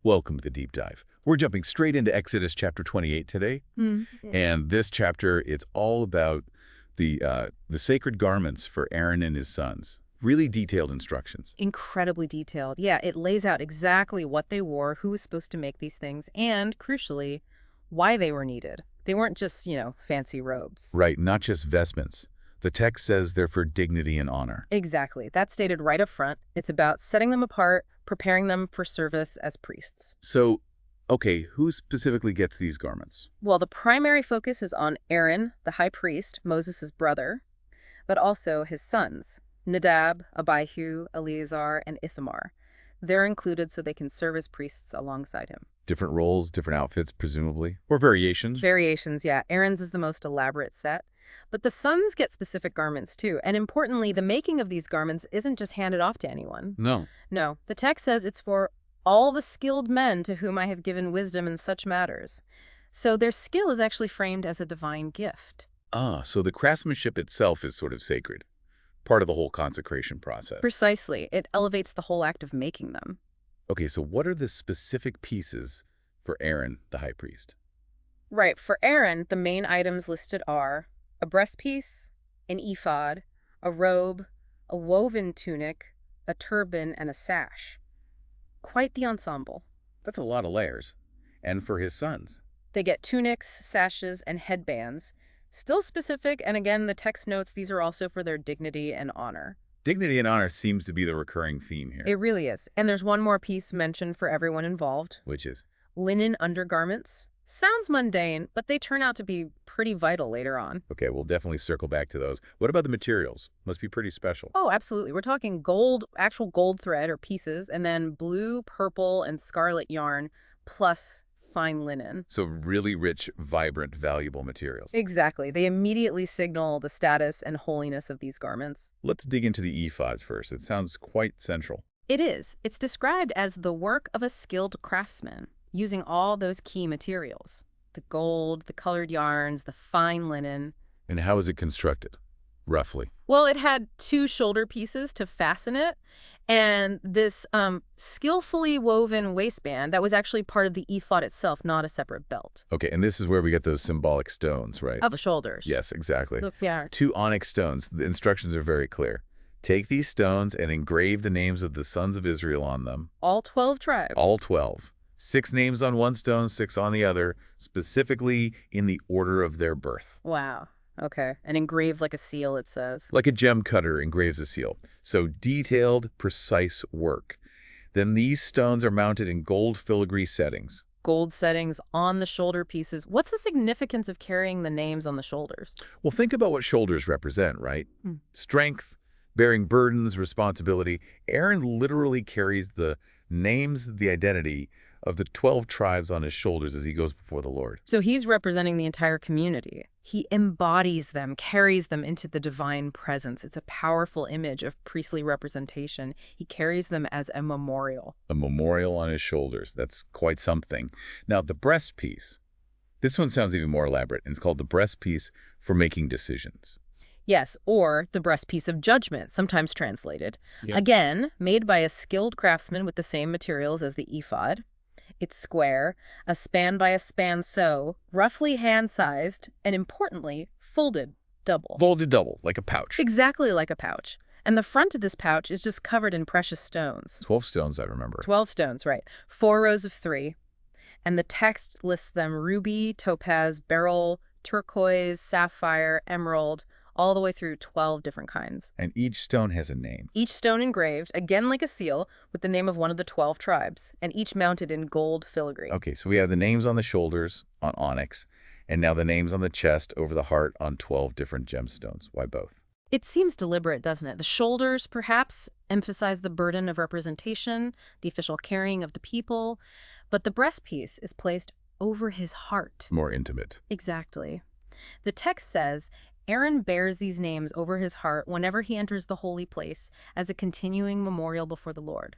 Welcome to the Deep Dive. We're jumping straight into Exodus chapter 28 today. Yeah. And this chapter, it's all about the sacred garments for Aaron and his sons. Really detailed instructions. Incredibly detailed. Yeah, it lays out exactly what they wore, who was supposed to make these things, and, crucially, why they were needed. They weren't just, fancy robes. Right, not just vestments. The text says they're for dignity and honor. Exactly. That's stated right up front. It's about setting them apart, preparing them for service as priests. So, okay, who specifically gets these garments? Well, the primary focus is on Aaron, the high priest, Moses' brother, but also his sons, Nadab, Abihu, Eleazar, and Ithamar. They're included so they can serve as priests alongside him. Different roles, different outfits, presumably, or variations? Variations, yeah. Aaron's is the most elaborate set. But the sons get specific garments too. And importantly, the making of these garments isn't just handed off to anyone. No. No, the text says it's for all the skilled men to whom I have given wisdom in such matters. So their skill is actually framed as a divine gift. Ah, so the craftsmanship itself is sort of sacred. Part of the whole consecration process. Precisely. It elevates the whole act of making them. Okay, so what are the specific pieces for Aaron, the high priest? Right. For Aaron, the main items listed are a breastpiece, an ephod, a robe, a woven tunic, a turban, and a sash. Quite the ensemble. That's a lot of layers. And for his sons? They get tunics, sashes, and headbands. Still specific, and again, the text notes these are also for their dignity and honor. Dignity and honor seems to be the recurring theme here. It really is. And there's one more piece mentioned for everyone involved. Which is? Linen undergarments. Sounds mundane, but they turn out to be pretty vital later on. Okay, we'll definitely circle back to those. What about the materials? Must be pretty special. Oh, absolutely. We're talking gold, actual gold thread or pieces, and then blue, purple, and scarlet yarn, plus fine linen. So really rich, vibrant, valuable materials. Exactly. They immediately signal the status and holiness of these garments. Let's dig into the ephods first. It sounds quite central. It is. It's described as the work of a skilled craftsman, using all those key materials. The gold, the colored yarns, the fine linen. And how is it constructed, roughly? Well, it had two shoulder pieces to fasten it, and this skillfully woven waistband that was actually part of the ephod itself, not a separate belt. Okay, and this is where we get those symbolic stones, right? Of the shoulders. Yes, exactly. Look, yeah. 2 onyx stones. The instructions are very clear. Take these stones and engrave the names of the sons of Israel on them. All 12 tribes. All 12. 6 names on one stone, 6 on the other, specifically in the order of their birth. Wow. Okay. And engraved like a seal, it says. Like a gem cutter engraves a seal. So detailed, precise work. Then these stones are mounted in gold filigree settings. Gold settings on the shoulder pieces. What's the significance of carrying the names on the shoulders? Well, think about what shoulders represent, right? Hmm. Strength, bearing burdens, responsibility. Aaron literally carries the names, the identity of the 12 tribes on his shoulders as he goes before the Lord. So he's representing the entire community. He embodies them, carries them into the divine presence. It's a powerful image of priestly representation. He carries them as a memorial. A memorial on his shoulders. That's quite something. Now, the breastpiece. This one sounds even more elaborate, and it's called the breastpiece for making decisions. Yes, or the breastpiece of judgment, sometimes translated. Yeah. Again, made by a skilled craftsman with the same materials as the ephod. It's square, a span by a span sew, roughly hand-sized, and importantly, folded double. Folded double, like a pouch. Exactly like a pouch. And the front of this pouch is just covered in precious stones. 12 stones, I remember. 12 stones, right. 4 rows of 3. And the text lists them ruby, topaz, beryl, turquoise, sapphire, emerald, all the way through 12 different kinds. And each stone has a name. Each stone engraved, again like a seal, with the name of one of the 12 tribes, and each mounted in gold filigree. Okay, so we have the names on the shoulders on onyx, and now the names on the chest over the heart on 12 different gemstones. Why both? It seems deliberate, doesn't it? The shoulders, perhaps, emphasize the burden of representation, the official carrying of the people, but the breastpiece is placed over his heart. More intimate. Exactly. The text says, Aaron bears these names over his heart whenever he enters the holy place as a continuing memorial before the Lord.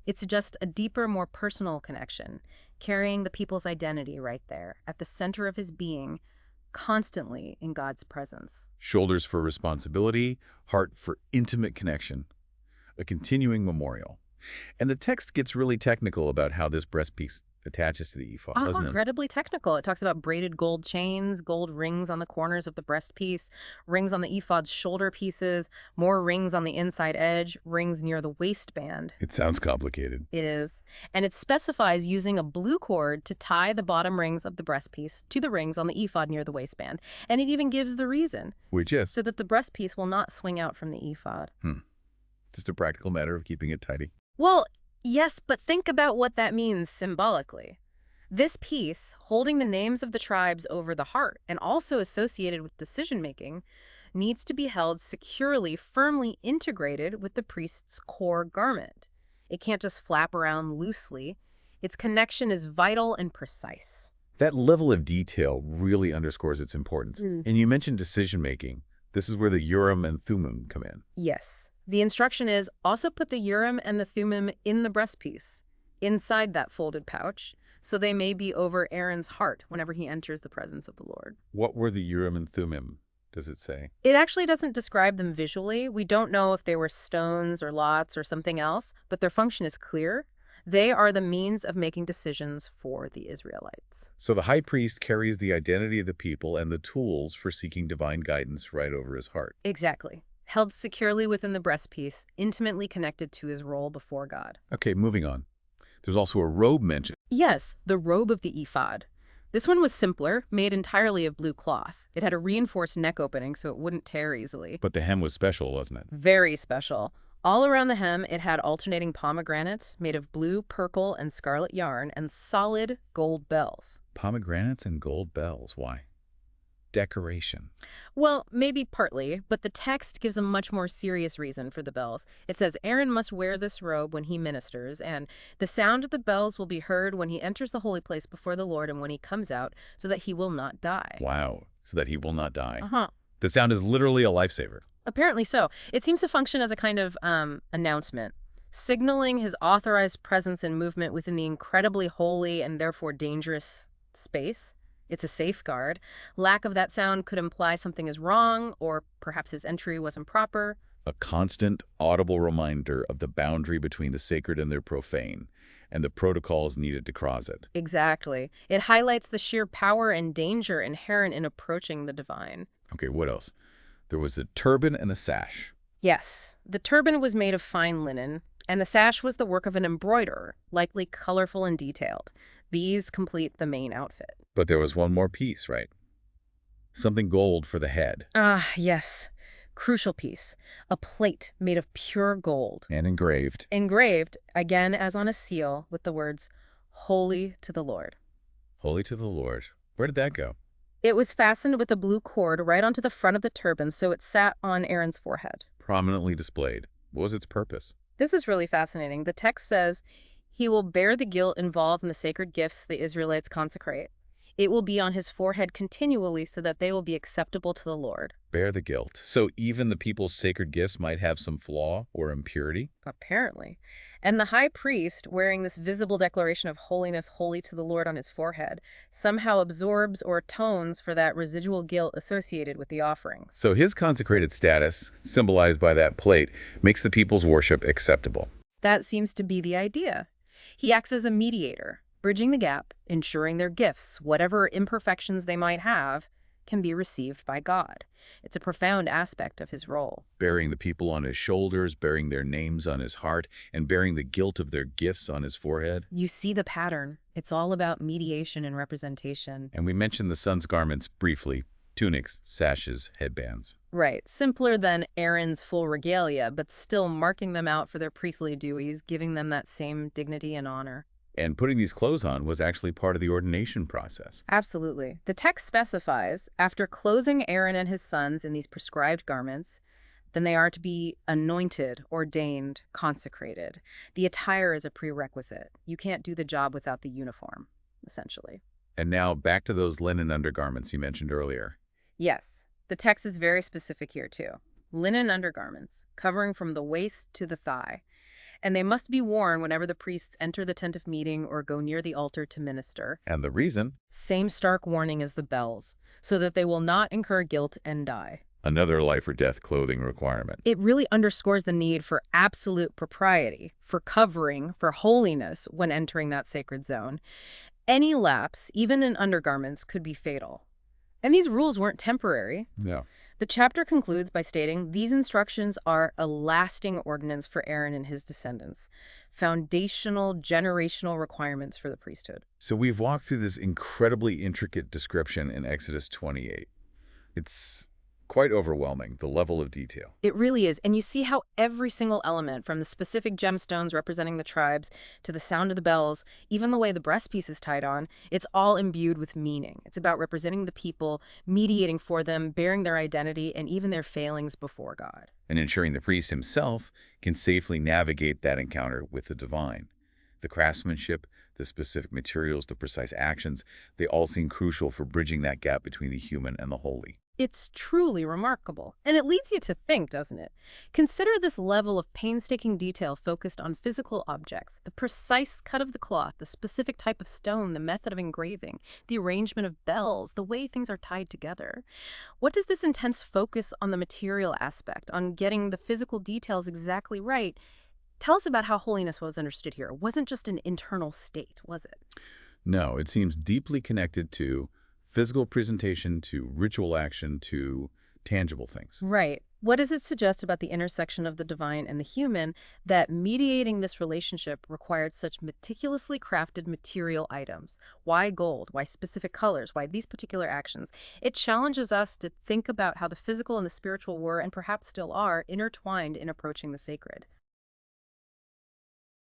It's just a deeper, more personal connection, carrying the people's identity right there, at the center of his being, constantly in God's presence. Shoulders for responsibility, heart for intimate connection. A continuing memorial. And the text gets really technical about how this breastpiece attaches to the ephod, doesn't it? Incredibly technical. It talks about braided gold chains, gold rings on the corners of the breastpiece, rings on the ephod's shoulder pieces, more rings on the inside edge, rings near the waistband. It sounds complicated. It is. And it specifies using a blue cord to tie the bottom rings of the breastpiece to the rings on the ephod near the waistband. And it even gives the reason, Which is so that the breastpiece will not swing out from the ephod. just a practical matter of keeping it tidy. Well, yes, but think about what that means symbolically. This piece, holding the names of the tribes over the heart and also associated with decision-making, needs to be held securely, firmly integrated with the priest's core garment. It can't just flap around loosely. Its connection is vital and precise. That level of detail really underscores its importance. And you mentioned decision-making. This is where the Urim and Thummim come in. Yes. The instruction is also put the Urim and the Thummim in the breastpiece, inside that folded pouch, so they may be over Aaron's heart whenever he enters the presence of the Lord. What were the Urim and Thummim, does it say? It actually doesn't describe them visually. We don't know if they were stones or lots or something else, but their function is clear. They are the means of making decisions for the Israelites. So the high priest carries the identity of the people and the tools for seeking divine guidance right over his heart. Exactly. Held securely within the breastpiece, intimately connected to his role before God. Okay, moving on. There's also a robe mentioned. Yes, the robe of the ephod. This one was simpler, made entirely of blue cloth. It had a reinforced neck opening so it wouldn't tear easily. But the hem was special, wasn't it? Very special. All around the hem, it had alternating pomegranates made of blue, purple, and scarlet yarn and solid gold bells. Pomegranates and gold bells. Why? Decoration. Well, maybe partly, but the text gives a much more serious reason for the bells. It says Aaron must wear this robe when he ministers, and the sound of the bells will be heard when he enters the holy place before the Lord and when he comes out, so that he will not die. Wow. So that he will not die. Uh-huh. The sound is literally a lifesaver. Apparently so. It seems to function as a kind of announcement, signaling his authorized presence and movement within the incredibly holy and therefore dangerous space. It's a safeguard. Lack of that sound could imply something is wrong, or perhaps his entry was improper. A constant, audible reminder of the boundary between the sacred and the profane, and the protocols needed to cross it. Exactly. It highlights the sheer power and danger inherent in approaching the divine. Okay, what else? There was a turban and a sash. Yes, the turban was made of fine linen, and the sash was the work of an embroiderer, likely colorful and detailed. These complete the main outfit. But there was one more piece, right? Something gold for the head. Ah, yes. Crucial piece. A plate made of pure gold. And engraved. Engraved, again as on a seal, with the words, Holy to the Lord. Holy to the Lord. Where did that go? It was fastened with a blue cord right onto the front of the turban, so it sat on Aaron's forehead. Prominently displayed. What was its purpose? This is really fascinating. The text says, he will bear the guilt involved in the sacred gifts the Israelites consecrate. It will be on his forehead continually so that they will be acceptable to the Lord. Bear the guilt. So even the people's sacred gifts might have some flaw or impurity? Apparently. And the high priest, wearing this visible declaration of holiness, holy to the Lord on his forehead, somehow absorbs or atones for that residual guilt associated with the offerings. So his consecrated status, symbolized by that plate, makes the people's worship acceptable. That seems to be the idea. He acts as a mediator, bridging the gap, ensuring their gifts, whatever imperfections they might have, can be received by God. It's a profound aspect of his role. Bearing the people on his shoulders, bearing their names on his heart, and bearing the guilt of their gifts on his forehead. You see the pattern. It's all about mediation and representation. And we mentioned the son's garments briefly. Tunics, sashes, headbands. Right. Simpler than Aaron's full regalia, but still marking them out for their priestly duties, giving them that same dignity and honor. And putting these clothes on was actually part of the ordination process. Absolutely. The text specifies, after clothing Aaron and his sons in these prescribed garments, then they are to be anointed, ordained, consecrated. The attire is a prerequisite. You can't do the job without the uniform, essentially. And now back to those linen undergarments you mentioned earlier. Yes, the text is very specific here too. Linen undergarments, covering from the waist to the thigh. And they must be worn whenever the priests enter the tent of meeting or go near the altar to minister. And the reason? Same stark warning as the bells, so that they will not incur guilt and die. Another life or death clothing requirement. It really underscores the need for absolute propriety, for covering, for holiness when entering that sacred zone. Any lapse, even in undergarments, could be fatal. And these rules weren't temporary. Yeah. The chapter concludes by stating these instructions are a lasting ordinance for Aaron and his descendants, foundational generational requirements for the priesthood. So we've walked through this incredibly intricate description in Exodus 28. It's quite overwhelming, the level of detail. It really is. And you see how every single element, from the specific gemstones representing the tribes to the sound of the bells, even the way the breastpiece is tied on, it's all imbued with meaning. It's about representing the people, mediating for them, bearing their identity, and even their failings before God. And ensuring the priest himself can safely navigate that encounter with the divine. The craftsmanship, the specific materials, the precise actions, they all seem crucial for bridging that gap between the human and the holy. It's truly remarkable. And it leads you to think, doesn't it? Consider this level of painstaking detail focused on physical objects, the precise cut of the cloth, the specific type of stone, the method of engraving, the arrangement of bells, the way things are tied together. What does this intense focus on the material aspect, on getting the physical details exactly right, tell us about how holiness was understood here? It wasn't just an internal state, was it? No, it seems deeply connected to physical presentation, to ritual action, to tangible things. Right. What does it suggest about the intersection of the divine and the human that mediating this relationship required such meticulously crafted material items? Why gold? Why specific colors? Why these particular actions? It challenges us to think about how the physical and the spiritual were, and perhaps still are, intertwined in approaching the sacred.